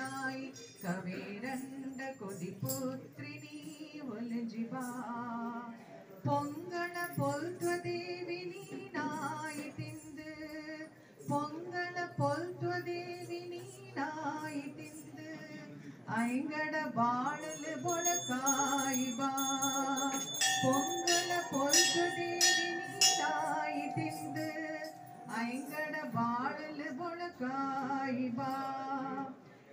ತಾಯಿ ಕವೇರಂಡ ಕೊದಿಪುತ್ರಿನಿ ಒಲಜಿಬಾ பொங்கல பொல்துவதேவி நீனாய் திந்து பொங்கல பொல்துவதேவி நீனாய் திந்து ஐங்கட பாடல் பொலக்காய் பா பொங்கல பொல்துவதேவி நீனாய் திந்து ஐங்கட பாடல் பொலக்காய் பா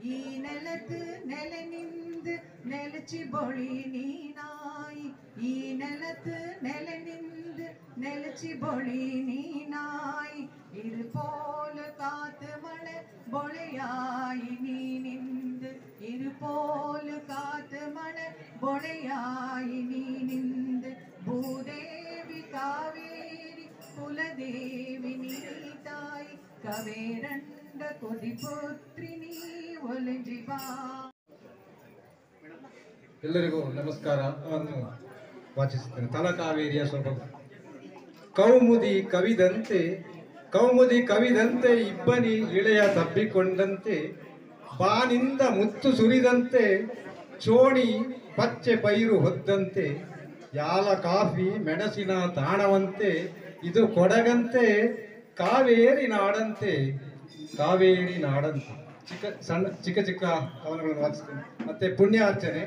ಈ ನೆಲತ್ತು ನೆಲೆ ನಿಂದು ನೆಲಚಿ ಬೊಳಿ ನೀನಾಯಿ ಈ ನೆಲತ್ತು ನೆಲೆ ನಿಂದು ನೆಲಚಿ ಬೊಳಿ ನೀನಾಯಿ ಇರು ಪೋಲು ಕಾತು ಮಳೆ ಬೊಳೆಯಾಯಿ ನೀ ನಿಂದು ಇರು ಪೋಲು ಕಾತು ಮಳೆ ಬೊಳೆಯಾಯಿ ನೀ ನಿಂದು ಭೂದೇವಿ ಕಾವೇರಿ ಕುಲದೇವಿ ನೀ ತಾಯಿ ಕವೇರಂಡ ಕೊದಿಪುತ್ರಿನಿ ಒಲಜಿಬಾ. ಎಲ್ಲರಿಗೂ ನಮಸ್ಕಾರ. ವಾಚಿಸುತ್ತೇನೆ. ತಲಕಾವೇರಿಯ ಸೊಬಗು. ಕೌಮುದಿ ಕವಿದಂತೆ ಇಬ್ಬನಿ ಇಳೆಯ ತಬ್ಬಿಕೊಂಡಂತೆ ಬಾನಿಂದ ಮುತ್ತು ಸುರಿದಂತೆ ಚೋಣಿ ಪಚ್ಚೆ ಪೈರು ಹೊದ್ದಂತೆ ಯಾಲ ಕಾಫಿ ಮೆಣಸಿನ ತಾಣವಂತೆ ಇದು ಕೊಡಗಂತೆ ಕಾವೇರಿ ನಾಡಂತೆ ಚಿಕ್ಕ ಕವನಗಳನ್ನು ವಾಚಿಸ್ತೇನೆ. ಮತ್ತೆ ಪುಣ್ಯಾರ್ಚನೆ.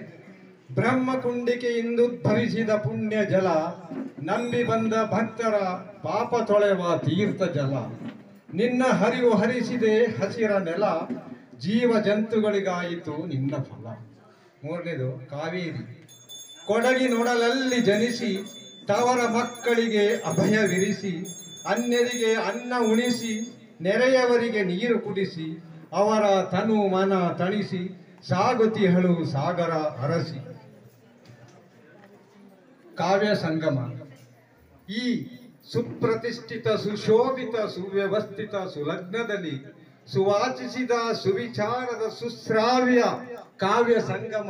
ಬ್ರಹ್ಮಕುಂಡಿಕೆಯಿಂದುದ್ಭವಿಸಿದ ಪುಣ್ಯ ಜಲ ನಂಬಿ ಬಂದ ಭಕ್ತರ ಪಾಪ ತೊಳೆವ ತೀರ್ಥ ಜಲ ನಿನ್ನ ಹರಿವು ಹರಿಸಿದೆ ಹಸಿರ ನೆಲ ಜೀವ ಜಂತುಗಳಿಗಾಯಿತು ನಿನ್ನ ಫಲ. ಮೂರನೇದು ಕಾವೇರಿ. ಕೊಡಗಿನೊಡಲಲ್ಲಿ ಜನಿಸಿ ತವರ ಮಕ್ಕಳಿಗೆ ಅಭಯವಿರಿಸಿ ಅನ್ಯರಿಗೆ ಅನ್ನ ಉಣಿಸಿ ನೆರೆಯವರಿಗೆ ನೀರು ಕುಡಿಸಿ ಅವರ ತನು ಮನ ತಣಿಸಿ ಸಾಗುತಿಹಳು ಸಾಗರ ಅರಸಿ. ಕಾವ್ಯ ಸಂಗಮ. ಈ ಸುಪ್ರತಿಷ್ಠಿತ ಸುಶೋಭಿತ ಸುವ್ಯವಸ್ಥಿತ ಸುಲಗ್ನದಲ್ಲಿ ಸುವಾಚಿಸಿದ ಸುವಿಚಾರದ ಸುಶ್ರಾವ್ಯ ಕಾವ್ಯ ಸಂಗಮ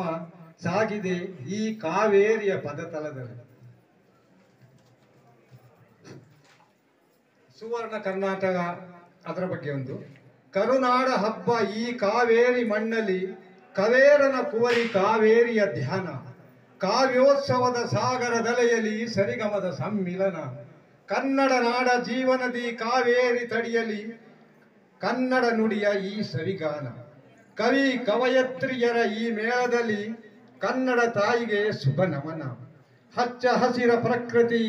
ಸಾಗಿದೆ ಈ ಕಾವೇರಿಯ ಪದತಲದಲ್ಲಿ. ಸುವರ್ಣ ಕರ್ನಾಟಕ ಅದರ ಬಗ್ಗೆ ಒಂದು. ಕರುನಾಡ ಹಬ್ಬ ಈ ಕಾವೇರಿ ಮಣ್ಣಲ್ಲಿ ಕವೇರನ ಕುವರಿ ಕಾವೇರಿಯ ಧ್ಯಾನ ಕಾವ್ಯೋತ್ಸವದ ಸಾಗರದಲೆಯಲಿ ಸರಿಗಮದ ಸಮ್ಮಿಲನ ಕನ್ನಡ ನಾಡ ಜೀವನದಿ ಕಾವೇರಿ ತಡಿಯಲಿ ಕನ್ನಡ ನುಡಿಯ ಈ ಸವಿಗಾನ ಕವಿ ಕವಯತ್ರಿಯರ ಈ ಮೇಳದಲ್ಲಿ ಕನ್ನಡ ತಾಯಿಗೆ ಶುಭ ನಮನ. ಹಚ್ಚ ಹಸಿರ ಪ್ರಕೃತಿ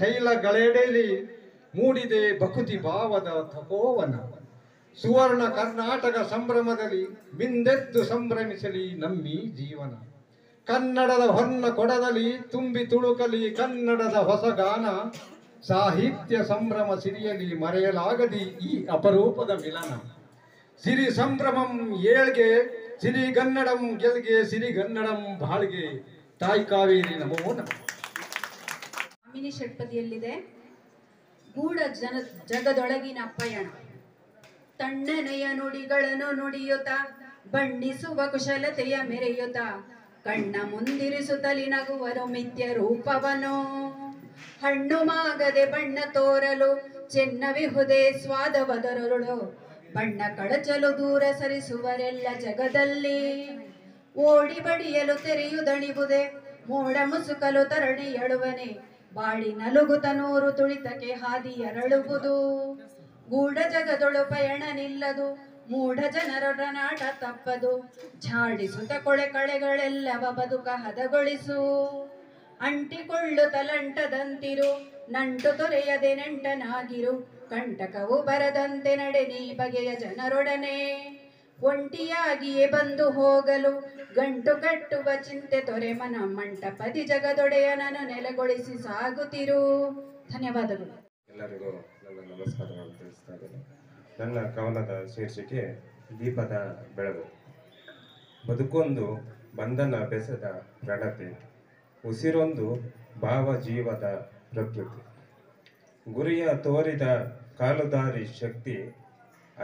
ಶೈಲಗಳೆಡೆಯಲ್ಲಿ ಮೂಡಿದೆ ಭಕುತಿ ಭಾವದ ತಪೋವನ. ಸುವರ್ಣ ಕರ್ನಾಟಕ ಸಂಭ್ರಮದಲ್ಲಿ ಮಿಂದೆದ್ದು ಸಂಭ್ರಮಿಸಲಿ ನಮ್ಮಿ ಜೀವನ. ಕನ್ನಡದ ಹೊನ್ನ ಕೊಡದಲ್ಲಿ ತುಂಬಿ ತುಳುಕಲಿ ಕನ್ನಡದ ಹೊಸಗಾನ. ಸಾಹಿತ್ಯ ಸಂಭ್ರಮ ಸಿರಿಯಲಿ ಮರೆಯಲಾಗದಿ ಈ ಅಪರೂಪದ ಮಿಲನ. ಸಿರಿ ಸಂಭ್ರಮಂ ಏಳ್ಗೆ ಸಿರಿಗನ್ನಡಂ ಗೆಲ್ಗೆ ಸಿರಿಗನ್ನಡಂ ಬಾಳ್ಗೆ. ತಾಯಿ ಕಾವೇರಿ ನಮೋ ನಮಃ. ಅಮಿನಿ ಷಟ್ಪದಿಯಲ್ಲಿದೆ. ಗೂಢ ಜಗದೊಳಗಿನ ಪಯಣ. ತಣ್ಣನೆಯ ನುಡಿಗಳನ್ನು ನುಡಿಯುತ್ತ ಬಣ್ಣಿಸುವ ಕುಶಲತೆಯ ಮೆರೆಯುತ್ತ ಕಣ್ಣ ಮುಂದಿರಿಸುತ್ತಲಿ ನಗುವರು ಮಿಥ್ಯ ರೂಪವನು. ಹಣ್ಣು ಮಾಗದೆ ಬಣ್ಣ ತೋರಲು ಚೆನ್ನವಿಹುದೇ ಸ್ವಾದವದರೊಳು ಬಣ್ಣ ಕಳಚಲು ದೂರ ಸರಿಸುವರೆಲ್ಲ ಜಗದಲ್ಲಿ. ಓಡಿ ಬಡಿಯಲು ತೆರೆಯುದಣಿವುದೇ ಮೋಡ ಮುಸುಕಲು ತರಣಿ ಎಳುವನೆ ಬಾಡಿ ನಲುಗುತ ನೂರು ತುಳಿತಕ್ಕೆ ಹಾದಿ ಎರಳುವುದು. ಗೂಢ ಜಗದೊಳು ಪಯಣ ನಿಲ್ಲದು ಮೂಢ ಜನರ ನಾಟ ತಪ್ಪದು. ಝಾಡಿಸುತ್ತ ಕೊಳೆ ಕಳೆಗಳೆಲ್ಲವ ಬದುಕ ಹದಗೊಳಿಸು. ಅಂಟಿಕೊಳ್ಳುತ್ತಲಂಟದಂತಿರು ನಂಟು ತೊರೆಯದೆ ನೆಂಟನಾಗಿರು. ಕಂಟಕವು ಬರದಂತೆ ನಡೆ ನೀ ಬಗೆಯ ಜನರೊಡನೆ. ಒಂಟಿಯಾಗಿಯೇ ಬಂದು ಹೋಗಲು ಗಂಟು ಕಟ್ಟುವ ಚಿಂತೆ ತೊರೆ ಮನ ಮಂಟಪದಿ ಜಗದೊಡೆಯನನ್ನು ನೆಲೆಗೊಳಿಸಿ ಸಾಗುತ್ತಿರು. ಧನ್ಯವಾದಗಳು. ಎಲ್ಲರಿಗೂ ನನ್ನ ನಮಸ್ಕಾರಗಳನ್ನು ತಿಳಿಸ್ತಾ ಇದ್ದೇನೆ. ನನ್ನ ಕವನದ ಶೀರ್ಷಿಕೆ ದೀಪದ ಬೆಳಗು. ಬದುಕೊಂದು ಬಂಧನ ಬೆಸೆದ ಪ್ರಣತೆ, ಉಸಿರೊಂದು ಭಾವ ಜೀವದ ಪ್ರಕೃತಿ. ಗುರಿಯ ತೋರಿದ ಕಾಲುದಾರಿ ಶಕ್ತಿ,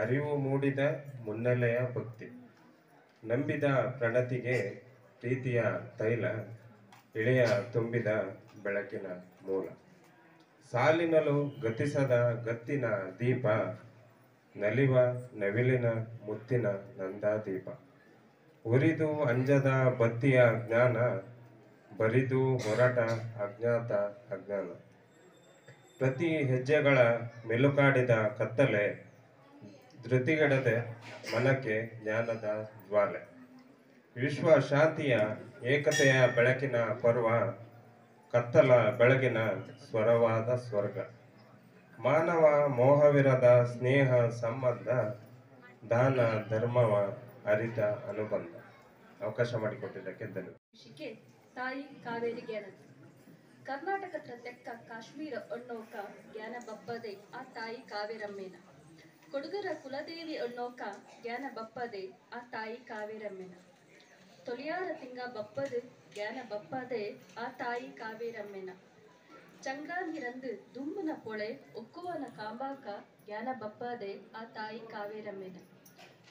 ಅರಿವು ಮೂಡಿದ ಮುನ್ನೆಲೆಯ ಭಕ್ತಿ. ನಂಬಿದ ಪ್ರಣತಿಗೆ ಪ್ರೀತಿಯ ತೈಲ, ಇಳೆಯ ತುಂಬಿದ ಬೆಳಕಿನ ಮೂಲ. ಸಾಲಿನಲು ಗತಿಸದ ಗತ್ತಿನ ದೀಪ, ನಲಿವ ನವಿಲಿನ ಮುತ್ತಿನ ನಂದಾದೀಪ ಉರಿದು ಅಂಜದ ಬತ್ತಿಯ ಜ್ಞಾನ ಬರಿದು ಹೊರಟ ಅಜ್ಞಾತ ಅಜ್ಞಾನ ಪ್ರತಿ ಹೆಜ್ಜೆಗಳ ಮೆಲುಕಾಡಿದ ಕತ್ತಲೆ ಧೃತಿಗೆಡದೆ ಮನಕ್ಕೆ ಜ್ಞಾನದ ಜ್ವಾಲೆ ವಿಶ್ವ ಶಾಂತಿಯ ಏಕತೆಯ ಬೆಳಕಿನ ಪರ್ವ ಕತ್ತಲ ಬೆಳಗಿನ ಸ್ವರವಾದ ಸ್ವರ್ಗ ಮಾನವ ಮೋಹವಿರದ ಸ್ನೇಹ ಸಂಬಂಧ ದಾನ ಧರ್ಮವ ಅರಿತ ಅನುಬಂಧ. ಅವಕಾಶ ಮಾಡಿಕೊಟ್ಟಿದ್ದಕ್ಕೆ ಧನ್ಯವಾದ. ಶಿಕೆ ತಾಯಿ ಕಾವೇರಿ ಜ್ಞಾನ ಕರ್ನಾಟಕದ ತೆಕ್ಕ ಕಾಶ್ಮೀರ ಅನ್ನೋಕ ಜ್ಞಾನ ಬಪ್ಪದೆ ಆ ತಾಯಿ ಕಾವೇರಮ್ಮೇನ ಕೊಡಗರ ಕುಲದೇವಿ ಅನ್ನೋಕ ಜ್ಞಾನ ಬಪ್ಪದೆ ಆ ತಾಯಿ ಕಾವೇರಮ್ಮೇನ ತೊಳಿಯಾರ ತಿಂಗ ಬಪ್ಪದು ಜ್ಞಾನ ಬಪ್ಪದೆ ಆ ತಾಯಿ ಕಾವೇರಮ್ಮೇನ ಚಂಗಾಂಗಿರಂದು ದುಮ್ಮನ ಪೊಳೆ ಒಕ್ಕುವನ ಕಾಂಬಾಕ ಜ್ಞಾನ ಬಪ್ಪದೆ ಆ ತಾಯಿ ಕಾವೇರಮ್ಮೇನ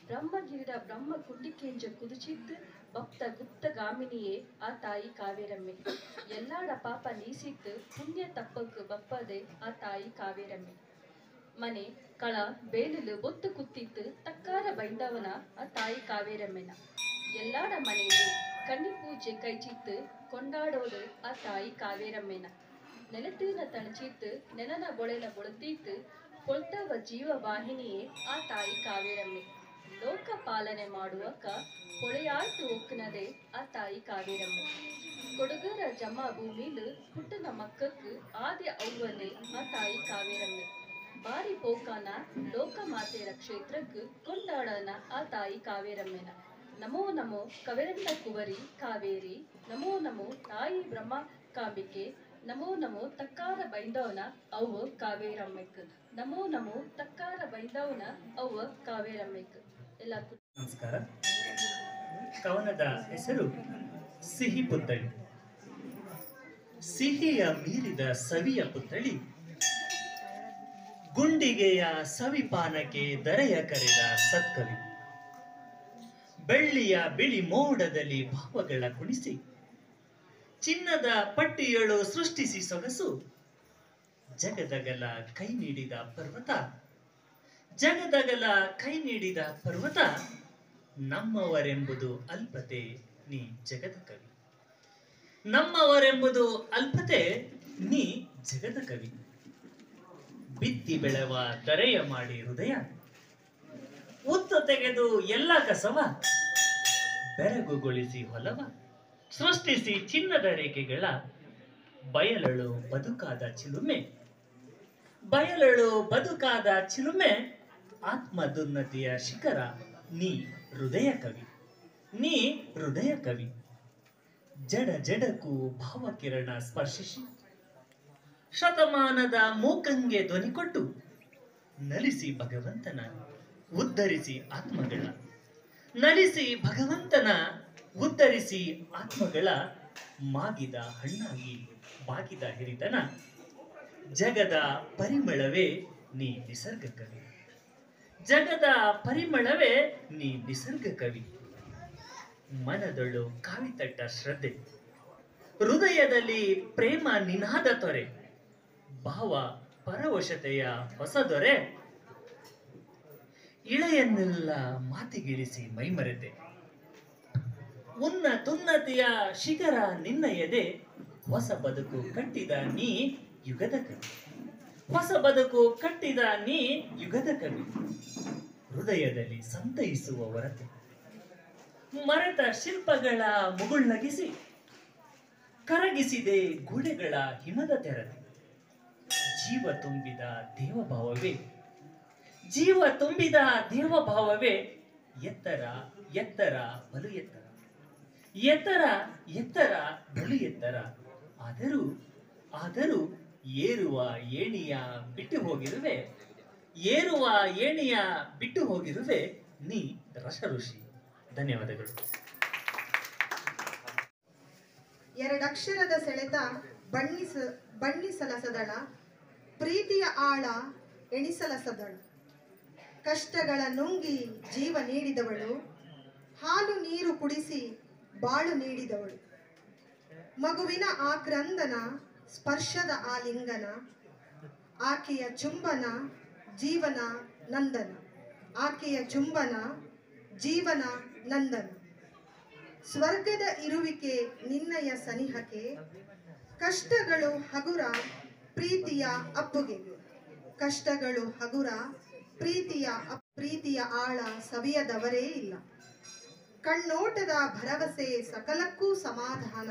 ಬ್ರಹ್ಮಗಿರಿರ ಬ್ರಹ್ಮ ಕುಂಡಿಕೆಂಜ ಕುದುಚಿದ್ದು ಭಕ್ತ ಗುಪ್ತ ಗಾಮಿನಿಯೇ ಆ ತಾಯಿ ಕಾವೇರಮ್ಮೆ ಎಲ್ಲಾಡ ಪಾಪ ನೀಸಿತ್ತು ಪುಣ್ಯ ತಪ್ಪಕ್ಕೆ ಬಪ್ಪದೆ ಆ ತಾಯಿ ಕಾವೇರಮ್ಮೆ ಮನೆ ಕಳ ಬೇಲಲು ಬೊತ್ತು ಕುತ್ತಿತ್ತು ತಕ್ಕಾರ ಬೈಂದವನ ಆ ತಾಯಿ ಕಾವೇರಮ್ಮೆನ ಎಲ್ಲಾಡ ಮನೆಯಲ್ಲಿ ಕಣ್ಣಿ ಪೂಜೆ ಕೈಚಿತ್ತು ಕೊಂಡಾಡೋದು ಆ ತಾಯಿ ಕಾವೇರಮ್ಮೆನ ನೆಲತಿನ ತಣಚಿತ್ತು ನೆಲನ ಬೊಳೆನ ಬೊಳತಿತ್ತು ಕೊಳ್ತವ ಜೀವ ವಾಹಿನಿಯೇ ಆ ತಾಯಿ ಕಾವೇರಮ್ಮೆ ಲೋಕ ಪಾಲನೆ ಮಾಡುವಕ ಹೊಳೆಯಾಯ್ತು ಒಕ್ಕನದೆ ಆ ತಾಯಿ ಕಾವೇರಮ್ಮ ಕೊಡಗರ ಜಮ ಭೂಮಿಲು ಪುಟ್ಟನ ಮಕ್ಕಕ್ಕೆ ಆದಿ ಅವ್ವನೆ ಆ ತಾಯಿ ಕಾವೇರಮ್ಮೆ ಬಾರಿ ಪೋಕಾನ ಲೋಕ ಮಾತೆಯರ ಕ್ಷೇತ್ರಕ್ಕೆ ಕೊಂಡಾಡನ ಆ ತಾಯಿ ಕಾವೇರಮ್ಮೆನ ನಮೋ ನಮೋ ಕವೆರಂಡ ಕುವರಿ ಕಾವೇರಿ ನಮೋ ನಮೋ ತಾಯಿ ಬ್ರಹ್ಮ ಕಾಂಬಿಕೆ ನಮೋ ನಮೋ ತಕ್ಕಾರ ಬೈಂದವನ ಅವ್ವ ಕಾವೇರಮ್ಮೆಕ್ ನಮೋ ನಮೋ ತಕ್ಕಾರ ಬೈಂದವನ ಅವ್ವ ಕಾವೇರಮ್ಮೆಕ್ ಎಲ್ಲರಿಗೂ ನಮಸ್ಕಾರ. ಕವನದ ಹೆಸರು ಸಿಹಿ ಪುತ್ಥಳಿ. ಸಿಹಿಯ ಮೀರಿದ ಸವಿಯ ಪುತ್ಥಳಿ ಗುಂಡಿಗೆಯ ಸವಿಪಾನಕ್ಕೆ ದರೆಯ ಕರೆದ ಸತ್ಕವಿ ಬೆಳ್ಳಿಯ ಬಿಳಿ ಮೋಡದಲ್ಲಿ ಭಾವಗಳ ಕುಣಿಸಿ ಚಿನ್ನದ ಪಟ್ಟಿಯಳು ಸೃಷ್ಟಿಸಿ ಸೊಗಸು ಜಗದಗಲ ಕೈ ನೀಡಿದ ಪರ್ವತ ಜಗದಗಲ ಕೈ ನೀಡಿದ ಪರ್ವತ ನಮ್ಮವರೆಂಬುದು ಅಲ್ಪತೆ ನೀ ಜಗದ ಕವಿ ನಮ್ಮವರೆಂಬುದು ಅಲ್ಪತೆ ನೀ ಜಗದ ಕವಿ ಬಿತ್ತಿ ಬೆಳೆವ ದರೆಯ ಮಾಡಿ ಹೃದಯ ಉತ್ತು ತೆಗೆದು ಎಲ್ಲ ಕಸವ ಬೆರಗುಗೊಳಿಸಿ ಹೊಲವ ಸೃಷ್ಟಿಸಿ ಚಿನ್ನದ ರೇಖೆಗಳ ಬಯಲಳು ಬದುಕಾದ ಚಿಲುಮೆ ಬಯಲಳು ಬದುಕಾದ ಚಿಲುಮೆ ಆತ್ಮದುನ್ನತಿಯ ಶಿಖರ ನೀ ಹೃದಯ ಕವಿ ನೀ ಹೃದಯ ಕವಿ ಜಡ ಜಡಕ್ಕೂ ಭಾವಕಿರಣ ಸ್ಪರ್ಶಿಸಿ ಶತಮಾನದ ಮೂಕಂಗೆ ಧ್ವನಿ ಕೊಟ್ಟು ನಲಿಸಿ ಭಗವಂತನ ಉದ್ಧರಿಸಿ ಆತ್ಮಗಳ ನಲಿಸಿ ಭಗವಂತನ ಉದ್ಧರಿಸಿ ಆತ್ಮಗಳ ಮಾಗಿದ ಹಣ್ಣಾಗಿ ಬಾಗಿದ ಹಿರಿತನ ಜಗದ ಪರಿಮಳವೇ ನೀ ನಿಸರ್ಗ ಕವಿ ಜಗದ ಪರಿಮಳವೇ ನೀ ನಿಸರ್ಗ ಕವಿ ಮನದೊಳು ಕಾವಿತಟ್ಟ ಶ್ರದ್ಧೆ ಹೃದಯದಲ್ಲಿ ಪ್ರೇಮ ನಿನಾದ ತೊರೆ ಭಾವ ಪರವಶತೆಯ ಹೊಸ ದೊರೆ ಇಳೆಯನ್ನೆಲ್ಲ ಮಾತಿಗಿಳಿಸಿ ಮೈಮರೆತೆ ಉನ್ನತಿಯ ಶಿಖರ ನಿನ್ನ ಎದೆ ಹೊಸ ಬದುಕು ಕಟ್ಟಿದ ನೀ ಯುಗದ ಕವಿ ಹೊಸ ಬದುಕು ಕಟ್ಟಿದ ನೀ ಯುಗದ ಕವಿ ಹೃದಯದಲ್ಲಿ ಸಂತೈಸುವ ಹೊರತೆ ಮರೆತ ಶಿಲ್ಪಗಳ ಮುಗುಳ್ನಗಿಸಿ ಕರಗಿಸಿದೆ ಗೋಡೆಗಳ ಹಿಮದ ತೆರತೆ ಜೀವ ತುಂಬಿದ ದೇವಭಾವವೇ ಜೀವ ತುಂಬಿದ ದೇವಭಾವವೇ ಎತ್ತರ ಎತ್ತರ ಬಲು ಎತ್ತರ ಎತ್ತರ ಎತ್ತರ ಬಲು ಎತ್ತರ ಆದರೂ ಆದರೂ ಏರುವ ಏಣಿಯ ಬಿಟ್ಟು ಹೋಗಿರುವೆ ಏರುವ ಏಣಿಯ ಬಿಟ್ಟು ಹೋಗಿರುವೆ ನೀ ರಸ ಋಷಿ. ಧನ್ಯವಾದಗಳು. ಎರಡಕ್ಷರದ ಸೆಳೆತ ಬಣ್ಣಿಸಲಸದಳ ಪ್ರೀತಿಯ ಆಳ ಎಣಿಸಲಸದಳು ಕಷ್ಟಗಳ ನುಂಗಿ ಜೀವ ನೀಡಿದವಳು ಹಾಲು ನೀರು ಕುಡಿಸಿ ಬಾಳು ನೀಡಿದವಳು ಮಗುವಿನ ಆಕ್ರಂದನ ಸ್ಪರ್ಶದ ಆಲಿಂಗನ ಆಕೆಯ ಚುಂಬನ ಜೀವನ ನಂದನ ಆಕೆಯ ಚುಂಬನ ಜೀವನ ನಂದನ. ಸ್ವರ್ಗದ ಇರುವಿಕೆ ನಿನ್ನಯ ಸನಿಹಕ್ಕೆ, ಕಷ್ಟಗಳು ಹಗುರ ಪ್ರೀತಿಯ ಅಪ್ಪುಗೆ. ಕಷ್ಟಗಳು ಹಗುರ ಪ್ರೀತಿಯ ಆಳ ಸವಿಯದವರೇ ಇಲ್ಲ. ಕಣ್ಣೋಟದ ಭರವಸೆ ಸಕಲಕ್ಕೂ ಸಮಾಧಾನ,